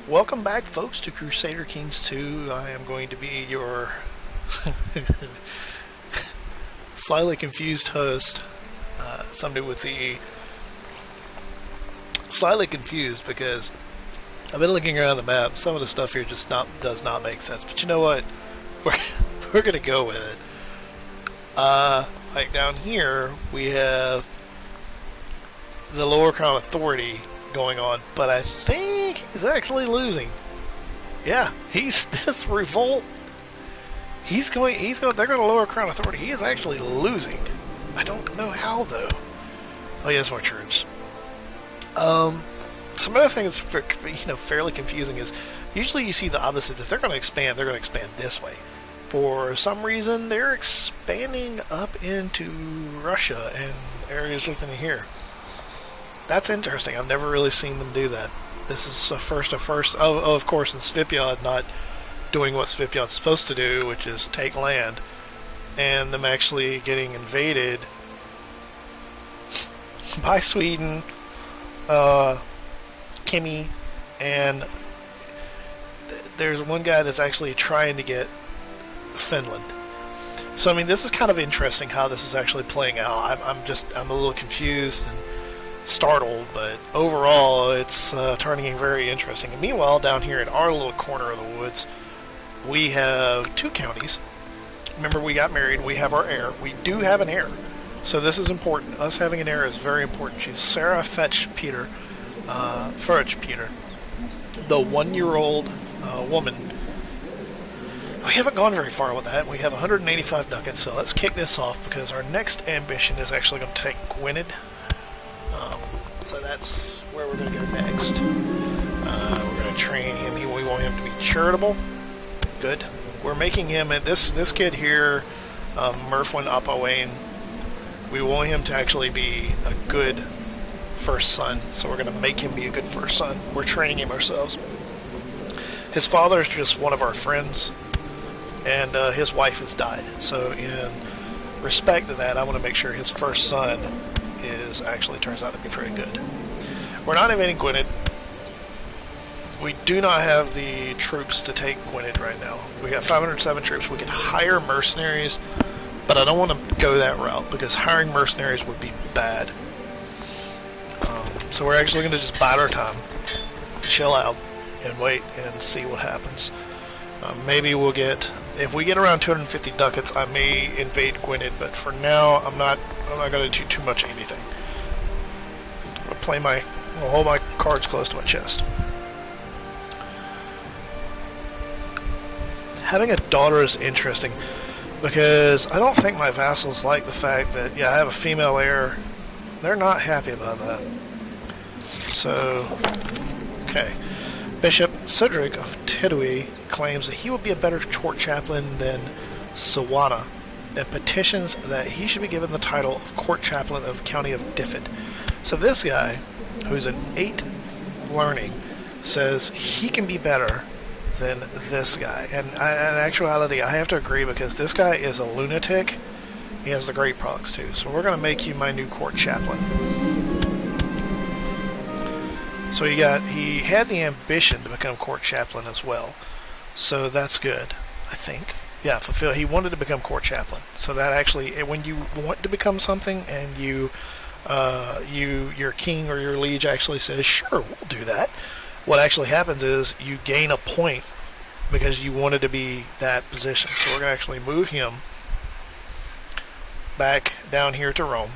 Welcome back, folks, to Crusader Kings 2. I am going to be your slightly confused host. Somebody with the slightly confused because I've been looking around the map. Some of the stuff here just does not make sense. But you know what? We're gonna go with it. Like down here, we have the Lower Crown Authority going on, but I think he's actually losing. Yeah, he's this revolt. They're going to Lower Crown Authority. He is actually losing. I don't know how though. Oh, he has more troops. Some other thing that's fairly confusing is usually you see the opposite. If they're going to expand, they're going to expand this way. For some reason, they're expanding up into Russia and areas within here. That's interesting. I've never really seen them do that. This is a first. Of course, in Svipjod not doing what Svipjod's supposed to do, which is take land, and them actually getting invaded by Sweden, Kimmy, and there's one guy that's actually trying to get Finland. So I mean, this is kind of interesting how this is actually playing out. I'm a little confused and startled, but overall it's turning very interesting. And meanwhile, down here in our little corner of the woods, we have two counties. Remember, we got married. We have our heir. We do have an heir, so this is important. Us having an heir is very important. She's Sarah Pedr, the 1-year-old woman. We haven't gone very far with that. We have 185 ducats, so let's kick this off because our next ambition is actually going to take Gwynedd. So that's where we're going to go next. We're going to train him. We want him to be charitable. Good. We're making him, this kid here, Merfwin Apawain, we want him to actually be a good first son. So we're going to make him be a good first son. We're training him ourselves. His father is just one of our friends, and his wife has died. So in respect to that, I want to make sure his first son actually turns out to be pretty good. We're not invading Gwynedd. We do not have the troops to take Gwynedd right now. We got 507 troops. We could hire mercenaries, but I don't want to go that route because hiring mercenaries would be bad. So we're actually going to just bide our time, chill out, and wait and see what happens. Maybe we'll get, if we get around 250 ducats, I may invade Gwynedd, but for now, I'm not going to do too much anything. I'll hold my cards close to my chest. Having a daughter is interesting because I don't think my vassals like the fact that, I have a female heir. They're not happy about that. So, okay. Bishop Cedric of Tidui claims that he would be a better court chaplain than Sawana and petitions that he should be given the title of court chaplain of the county of Diffid. So this guy, who's an 8 learning, says he can be better than this guy. And in actuality, I have to agree because this guy is a lunatic. He has the great procs too. So we're going to make you my new court chaplain. So he had the ambition to become court chaplain as well. So that's good, I think. Yeah, he wanted to become court chaplain. So that actually, when you want to become something and your king or your liege actually says, sure, we'll do that. What actually happens is you gain a point because you wanted to be that position. So we're going to actually move him back down here to Rome.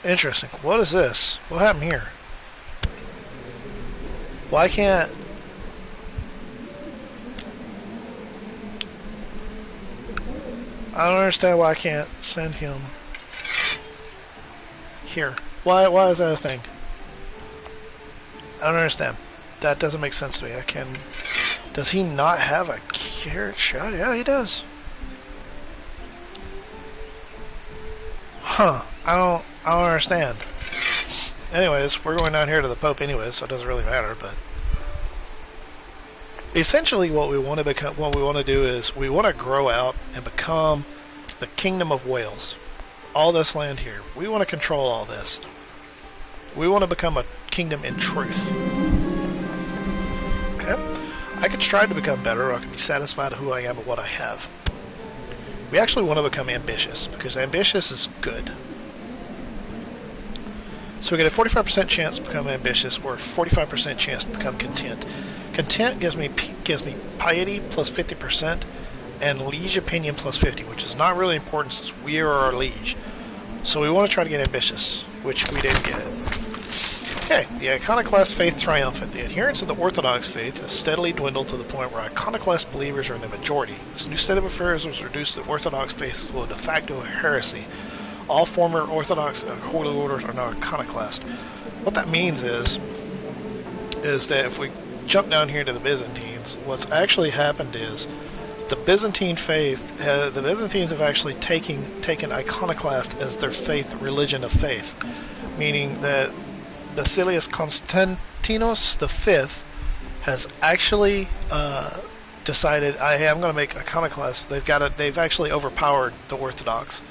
Interesting. What is this? What happened here? Why can't... I don't understand why I can't send him here. Why is that a thing? I don't understand. That doesn't make sense to me. Does he not have a carrot shot? Yeah, he does. Huh. I don't understand. Anyways, we're going down here to the Pope anyways, so it doesn't really matter, but essentially what we want to do is we want to grow out and become the Kingdom of Wales. All this land here. We want to control all this. We want to become a kingdom in truth. Okay? I could strive to become better, or I could be satisfied with who I am and what I have. We actually want to become ambitious, because ambitious is good. So we get a 45% chance to become ambitious, or a 45% chance to become content. Content gives me piety plus 50%, and liege opinion plus 50, which is not really important since we are our liege. So we want to try to get ambitious, which we didn't get. Okay, the Iconoclast Faith Triumphant. The adherents of the Orthodox faith has steadily dwindled to the point where Iconoclast believers are in the majority. This new state of affairs was reduced to the Orthodox faith to a de facto heresy. All former Orthodox holy orders are now Iconoclast. What that means is that if we jump down here to the Byzantines, what's actually happened is the Byzantine faith, the Byzantines have actually taken Iconoclast as their faith, religion of faith, meaning that Basilius Constantinos V has actually decided, I'm going to make Iconoclast. They've actually overpowered the Orthodox.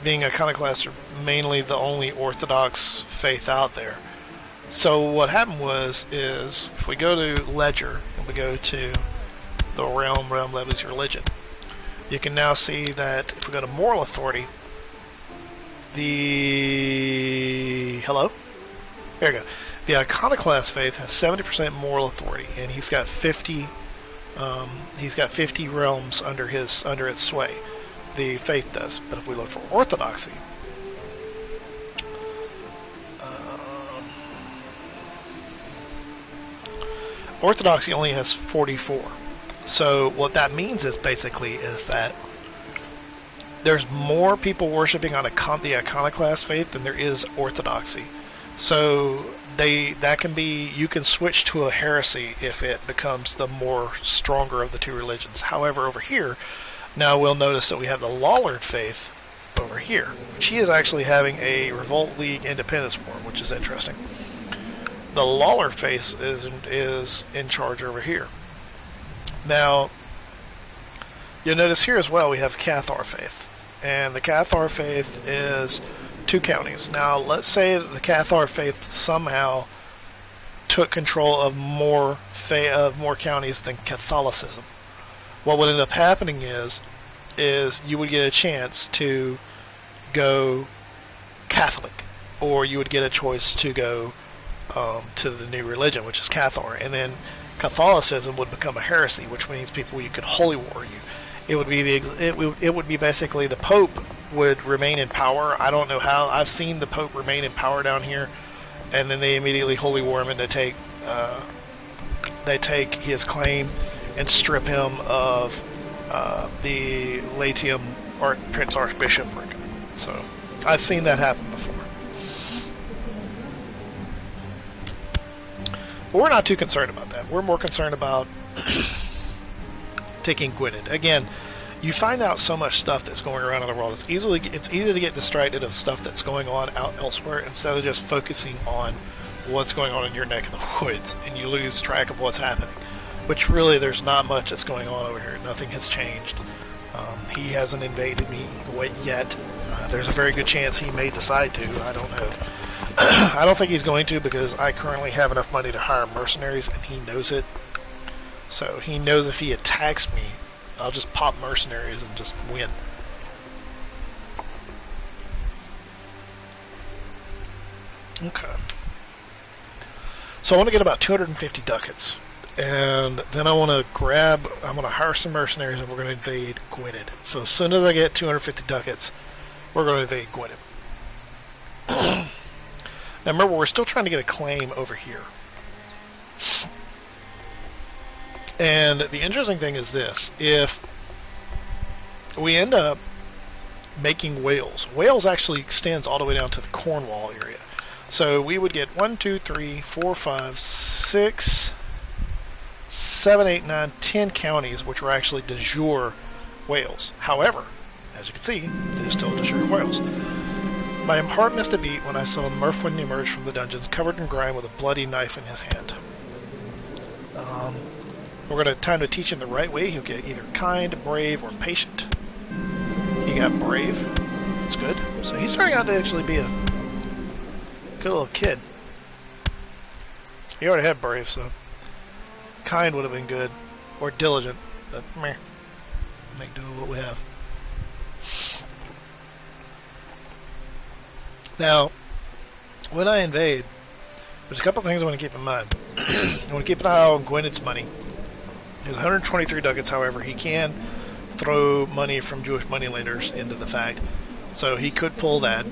Being Iconoclasts are mainly the only Orthodox faith out there. So what happened is if we go to Ledger and we go to the realm level's religion, you can now see that if we go to moral authority, hello? There you go. The Iconoclast faith has 70% moral authority, and he's got 50 realms under its sway. The faith does. But if we look for orthodoxy, orthodoxy only has 44. So what that means is that there's more people worshiping on the Iconoclast faith than there is orthodoxy. So you can switch to a heresy if it becomes the more stronger of the two religions. However, over here, now we'll notice that we have the Lalor Faith over here. She is actually having a Revolt League Independence War, which is interesting. The Lalor Faith is in charge over here. Now, you'll notice here as well we have Cathar Faith. And the Cathar Faith is 2 counties. Now, let's say that the Cathar Faith somehow took control of more counties than Catholicism. What would end up happening is you would get a chance to go Catholic, or you would get a choice to go to the new religion, which is Cathar, and then Catholicism would become a heresy, which means you could holy war you. It would be basically the Pope would remain in power. I don't know how. I've seen the Pope remain in power down here, and then they immediately holy war him, and they take his claim and strip him of the Latium Prince Archbishopric. So I've seen that happen before. But we're not too concerned about that. We're more concerned about taking Gwynedd. Again, you find out so much stuff that's going around in the world. It's easy to get distracted of stuff that's going on out elsewhere instead of just focusing on what's going on in your neck of the woods, and you lose track of what's happening. Which really, there's not much that's going on over here. Nothing has changed. He hasn't invaded me yet. There's a very good chance he may decide to. I don't know. I don't think he's going to, because I currently have enough money to hire mercenaries, and he knows it. So he knows if he attacks me, I'll just pop mercenaries and just win. Okay. So I want to get about 250 ducats. And then I'm going to hire some mercenaries, and we're going to invade Gwynedd. So as soon as I get 250 ducats, we're going to invade Gwynedd. Now remember, we're still trying to get a claim over here. And the interesting thing is this: if we end up making Wales actually extends all the way down to the Cornwall area. So we would get 1, 2, 3, 4, 5, 6, 7, 8, 9, 10 counties which were actually de jure Wales. However, as you can see, it is still de jure Wales. My heart missed a beat when I saw Merfwyn emerge from the dungeons, covered in grime with a bloody knife in his hand. We're going to time to teach him the right way. He'll get either kind, brave, or patient. He got brave. That's good. So he's starting out to actually be Good little kid. He already had brave, so kind would have been good, or diligent, but meh. Make do with what we have. Now, when I invade, there's a couple things I want to keep in mind. I want to keep an eye on Gwyned's money. He has 123 ducats, however, he can throw money from Jewish moneylenders into the fact, so he could pull that.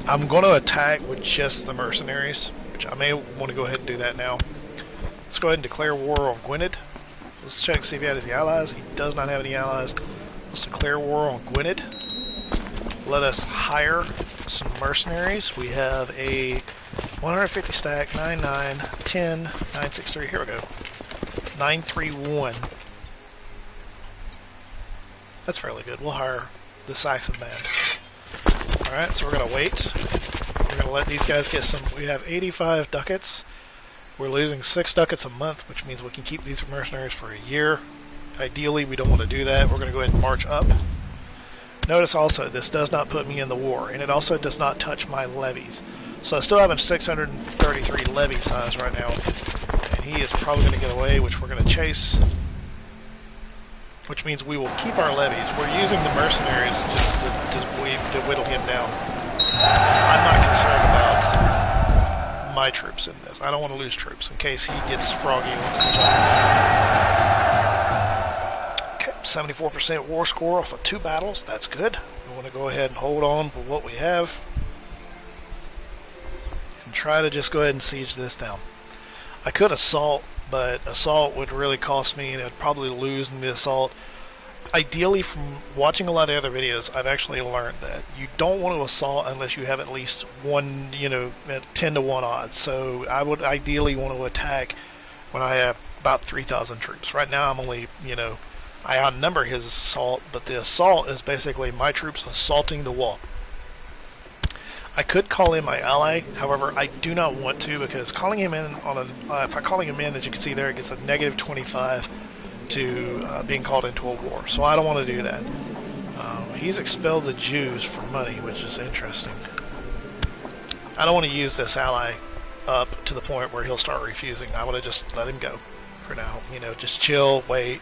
I'm going to attack with just the mercenaries, which I may want to go ahead and do that now. Let's go ahead and declare war on Gwyned. Let's check, see if he has any allies. He does not have any allies. Let's declare war on Gwyned. Let us hire some mercenaries. We have a 150 stack, 99, 10, 963. Here we go. 931. That's fairly good. We'll hire the Saxon band. Alright, so we're going to wait. We're going to let these guys get some. We have 85 ducats. We're losing 6 ducats a month, which means we can keep these mercenaries for a year. Ideally, we don't want to do that. We're going to go ahead and march up. Notice also, this does not put me in the war, and it also does not touch my levies. So I still have a 633 levy size right now, and he is probably going to get away, which we're going to chase. Which means we will keep our levies. We're using the mercenaries just to whittle him down. I'm not concerned about my troops in this. I don't want to lose troops in case he gets froggy and wants to jump. Okay, 74% war score off of 2 battles. That's good. We want to go ahead and hold on with what we have. And try to just go ahead and siege this down. I could assault, but assault would really cost me, and I'd probably lose in the assault. Ideally, from watching a lot of other videos, I've actually learned that you don't want to assault unless you have at least one, at 10 to 1 odds. So I would ideally want to attack when I have about 3,000 troops. Right now I'm only, I outnumber his assault, but the assault is basically my troops assaulting the wall. I could call in my ally, however, I do not want to, because calling him in on if I calling him in, as you can see there, it gets a negative 25 to being called into a war. So I don't want to do that. He's expelled the Jews for money, which is interesting. I don't want to use this ally up to the point where he'll start refusing. I want to just let him go for now. Just chill, wait.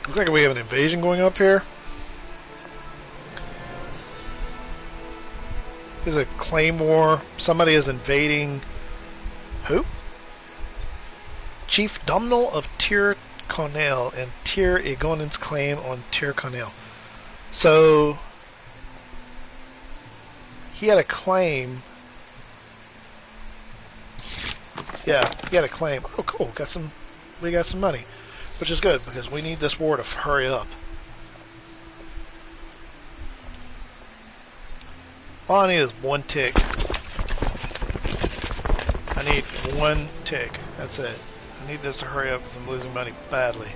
Looks like we have an invasion going up here. There's a claim war. Somebody is invading. Who? Chief Domhnall of Tir Conel and Tir Egonen's claim on Tir Conel. So he had a claim. Yeah, he had a claim. Oh, cool. We got some money, which is good because we need this war to hurry up. All I need is 1 tick. I need 1 tick. That's it. I need this to hurry up because I'm losing money badly.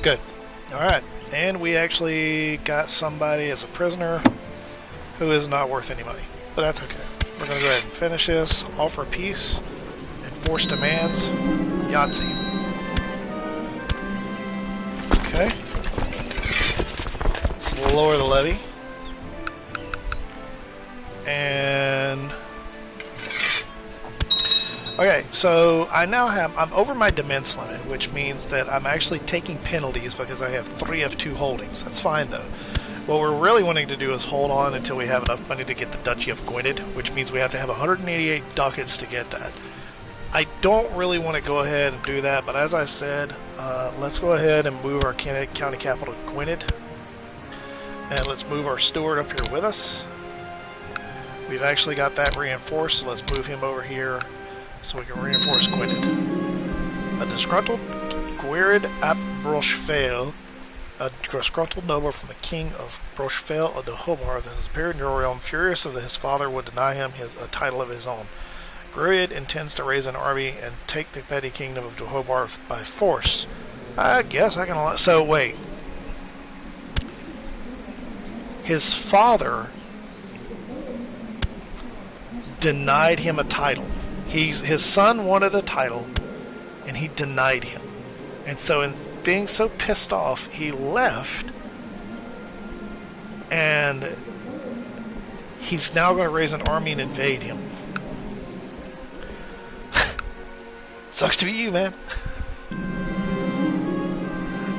Good. Alright. And we actually got somebody as a prisoner who is not worth any money. But that's okay. We're going to go ahead and finish this. Offer peace. Enforce demands. Yahtzee. Okay. Let's lower the levy. And okay, so I'm over my demesne limit, which means that I'm actually taking penalties because I have 3 of 2 holdings. That's fine though. What we're really wanting to do is hold on until we have enough money to get the Duchy of Gwynedd, which means we have to have 188 ducats to get that. I don't really want to go ahead and do that, but as I said, let's go ahead and move our county capital to Gwynedd, and let's move our steward up here with us. We've actually got that reinforced, so let's move him over here so we can reinforce Gwynedd. A disgruntled Gwyredd ap Brochfeil, a disgruntled noble from the king of Brochfeil of the Hobar that has appeared in your realm, furious that his father would deny him a title of his own. Gwyredd intends to raise an army and take the petty kingdom of Jehobar by force. I guess I can... So, wait. His father denied him a title. His son wanted a title, and he denied him. And so in being so pissed off, he left, and And he's now going to raise an army and invade him. Sucks to be you, man.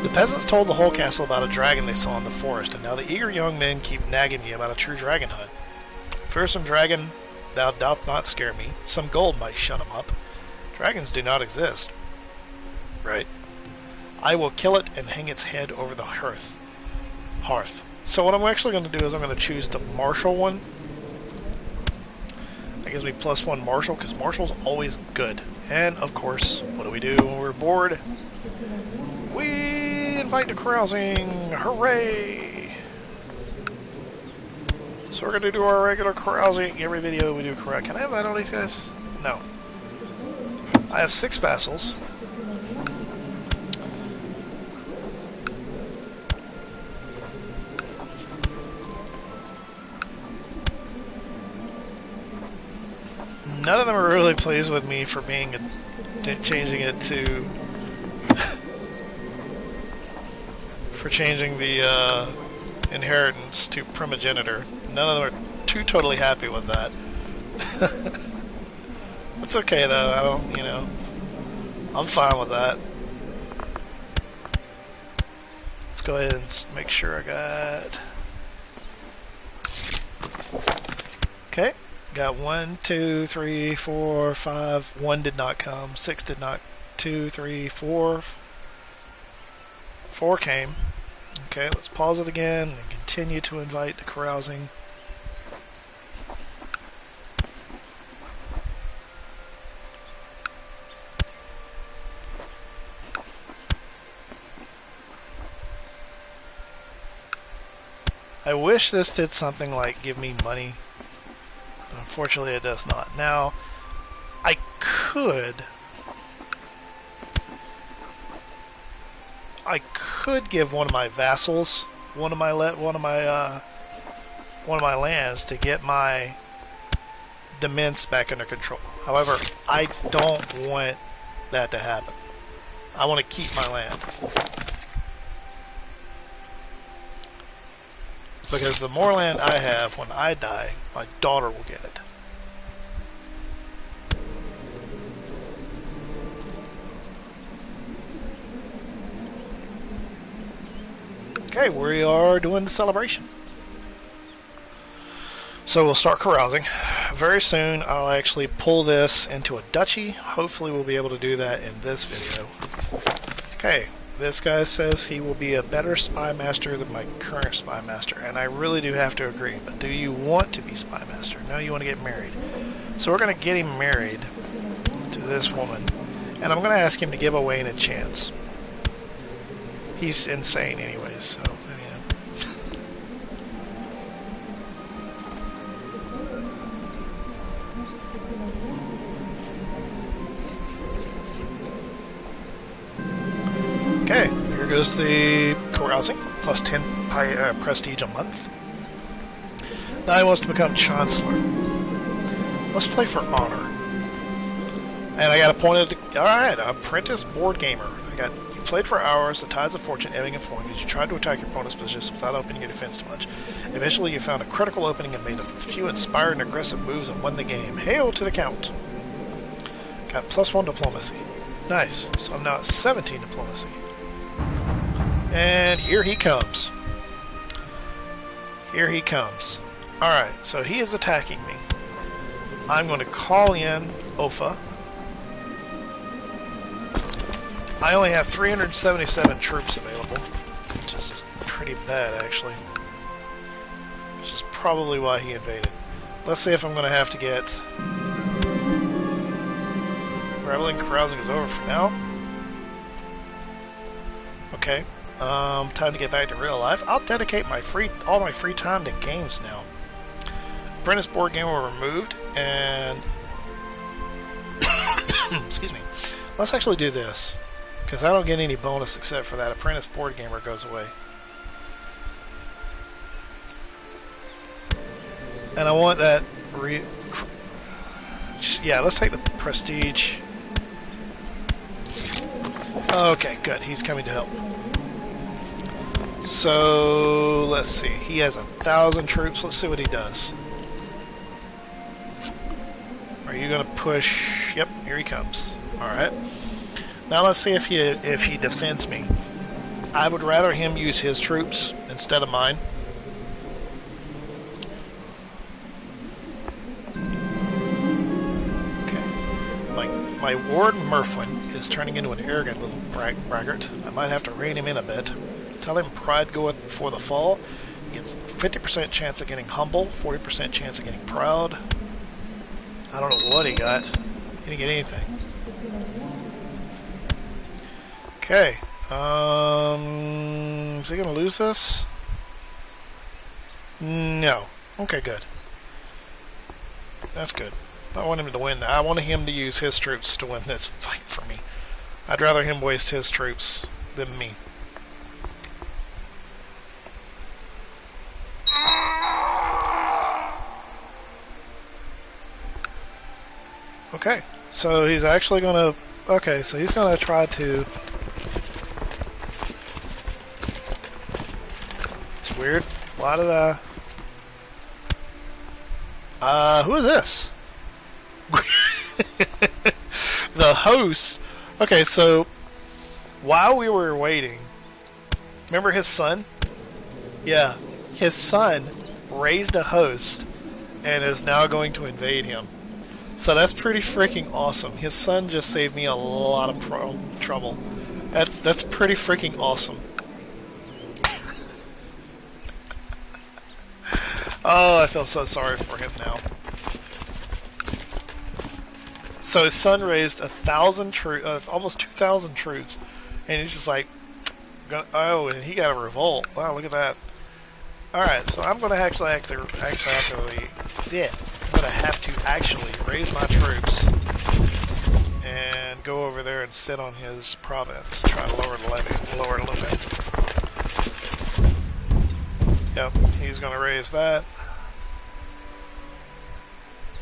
The peasants told the whole castle about a dragon they saw in the forest, and now the eager young men keep nagging me about a true dragon hunt. Fearsome dragon, thou doth not scare me. Some gold might shut him up. Dragons do not exist. Right. I will kill it and hang its head over the hearth. So what I'm actually going to do is I'm going to choose the martial one. That gives me +1 martial, because martial's always good. And, of course, what do we do when we're bored? We invite to carousing! Hooray! So we're going to do our regular carousing. Every video we do carousing. Can I invite all these guys? No. I have 6 vassals. None of them are really pleased with me for changing it to for changing the inheritance to primogenitor. None of them are too totally happy with that. It's okay though. I don't, I'm fine with that. Let's go ahead and make sure I got. Okay. Got 1, 2, 3, 4, 5. 1 did not come. 6 did not. 2, 3, 4. 4 came. Okay, let's pause it again and continue to invite the carousing. I wish this did something like give me money. But unfortunately it does not. Now, I could give one of my vassals one of my lands to get my demesnes back under control. However, I don't want that to happen. I want to keep my land. Because the more land I have, when I die, my daughter will get it. Okay, we are doing the celebration. So we'll start carousing. Very soon I'll actually pull this into a duchy. Hopefully we'll be able to do that in this video. Okay. This guy says he will be a better spy master than my current spy master, and I really do have to agree. But do you want to be spy master? No, you want to get married. So we're going to get him married to this woman, and I'm going to ask him to give away an enchant. He's insane anyways, so, Okay, here goes the carousing, plus 10 prestige a month. Now he wants to become Chancellor. Let's play for honor. And I got appointed, alright, apprentice board gamer. You played for hours, the tides of fortune ebbing and flowing as you tried to attack your opponent's position without opening your defense too much. Eventually you found a critical opening and made a few inspired and aggressive moves and won the game. Hail to the Count. Got +1 diplomacy. Nice, so I'm now at 17 diplomacy. And here he comes. Here he comes. Alright, so he is attacking me. I'm going to call in Ofa. I only have 377 troops available, which is pretty bad, actually. Which is probably why he invaded. Let's see if I'm going to have to get... Reveling carousing is over for now. Okay. Time to get back to real life. I'll dedicate all my free time to games now. Apprentice board game were removed, and excuse me. Let's actually do this, because I don't get any bonus except for that. Apprentice board gamer goes away, and I want that. Yeah, let's take the prestige. Okay, good. He's coming to help. So, let's see. He has 1,000 troops. Let's see what he does. Are you going to push? Yep, here he comes. Alright. Now let's see if he defends me. I would rather him use his troops instead of mine. My ward Merfwin is turning into an arrogant little braggart. I might have to rein him in a bit. Tell him pride goeth before the fall. He gets 50% chance of getting humble, 40% chance of getting proud. I don't know what he got. He didn't get anything. Okay. Is he going to lose this? No. Okay, good. That's good. I want him to win that. I want him to use his troops to win this fight for me. I'd rather him waste his troops than me. Okay, so he's actually gonna... Okay, so he's gonna try to... It's weird. Why did I... who is this? The host. Okay, so while we were waiting, remember his son? Yeah, his son raised a host and is now going to invade him. So that's pretty freaking awesome. His son just saved me a lot of trouble. That's pretty freaking awesome. Oh, I feel so sorry for him now. So his son raised 1,000 troops, almost 2,000 troops, and he's just like, oh, and he got a revolt. Wow, look at that. All right, so I'm going to actually have to raise my troops and go over there and sit on his province, try to lower the levy, lower it a little bit. Yep, he's going to raise that.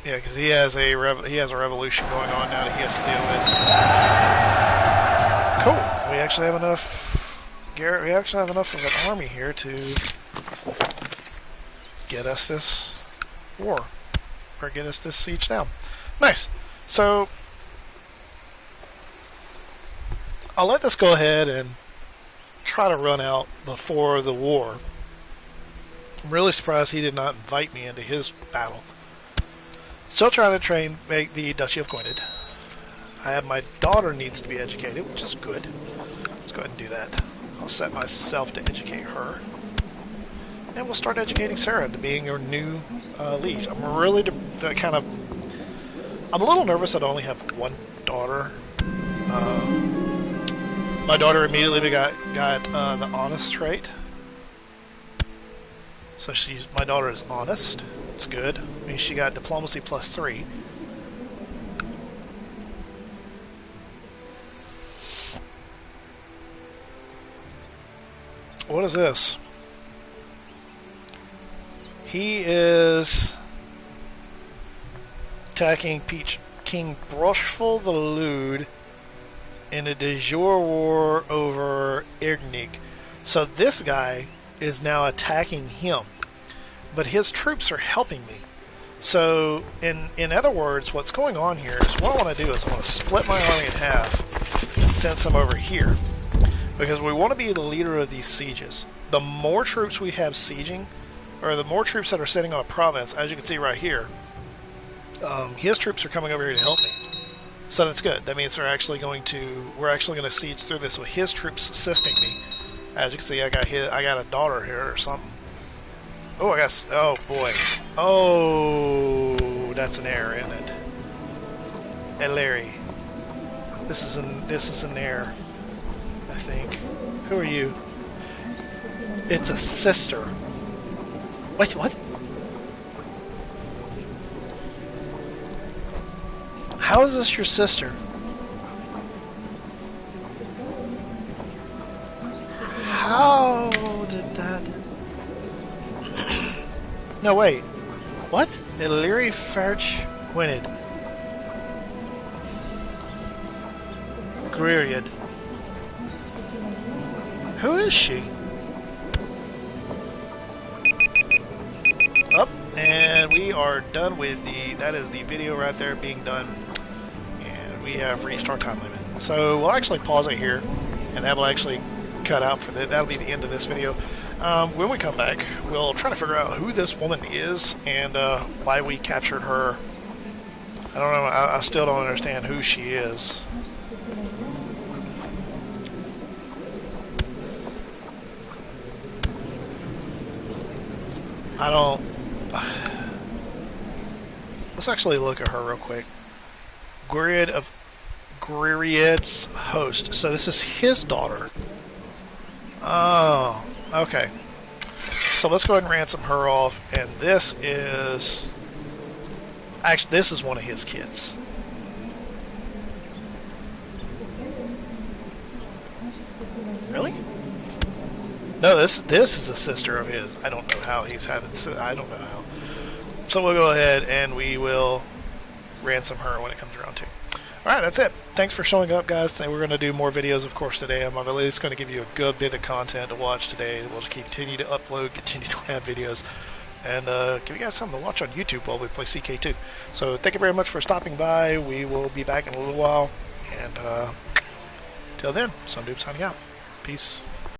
Yeah, because he has a revolution going on now that he has to deal with. Cool. We actually have enough. Garrett, we actually have enough of an army here to get us this war, or get us this siege down. Nice. So I'll let this go ahead and try to run out before the war. I'm really surprised he did not invite me into his battle. Still trying to make the Duchy of Gwynedd. I have my daughter needs to be educated, which is good. Let's go ahead and do that. I'll set myself to educate her. And we'll start educating Sarah into being your new liege. I'm really I'm a little nervous that I only have one daughter. My daughter immediately got the honest trait. So my daughter is honest. It's good. I mean, she got diplomacy +3. What is this? He is attacking King Brochful the Lewd in a de jure war over Irgnig. So this guy is now attacking him, but his troops are helping me. So in other words, what's going on here is what I want to do is I want to split my army in half and send some over here, because we want to be the leader of these sieges. The more troops we have sieging, or the more troops that are sitting on a province, as you can see right here, his troops are coming over here to help me. So that's good. That means we're actually going to siege through this with his troops assisting me. As you can see, I got a daughter here or something. Oh, oh boy. Oh, that's an error, isn't it? Hey, Larry. This is an error, I think. Who are you? It's a sister. Wait, what? How is this your sister? How did that... No, wait. What? Lalor Faith Gwynedd. Greeriad. Who is she? And we are done with that is the video right there being done. And we have reached our time limit. So we'll actually pause it here, and that will actually cut out for that'll be the end of this video. When we come back, we'll try to figure out who this woman is and why we captured her. I don't know, I still don't understand who she is. I don't... Let's actually look at her real quick. Gwried's host. So this is his daughter. Oh, okay. So let's go ahead and ransom her off. And this is... Actually, this is one of his kids. Really? No, this is a sister of his. I don't know how he's having... I don't know how. So we'll go ahead and we will ransom her when it comes around to. Alright, that's it. Thanks for showing up, guys. We're going to do more videos, of course, today. I'm at least going to give you a good bit of content to watch today. We'll continue to upload, continue to have videos, and give you guys something to watch on YouTube while we play CK2. So thank you very much for stopping by. We will be back in a little while. And till then, Some Dude signing out. Peace.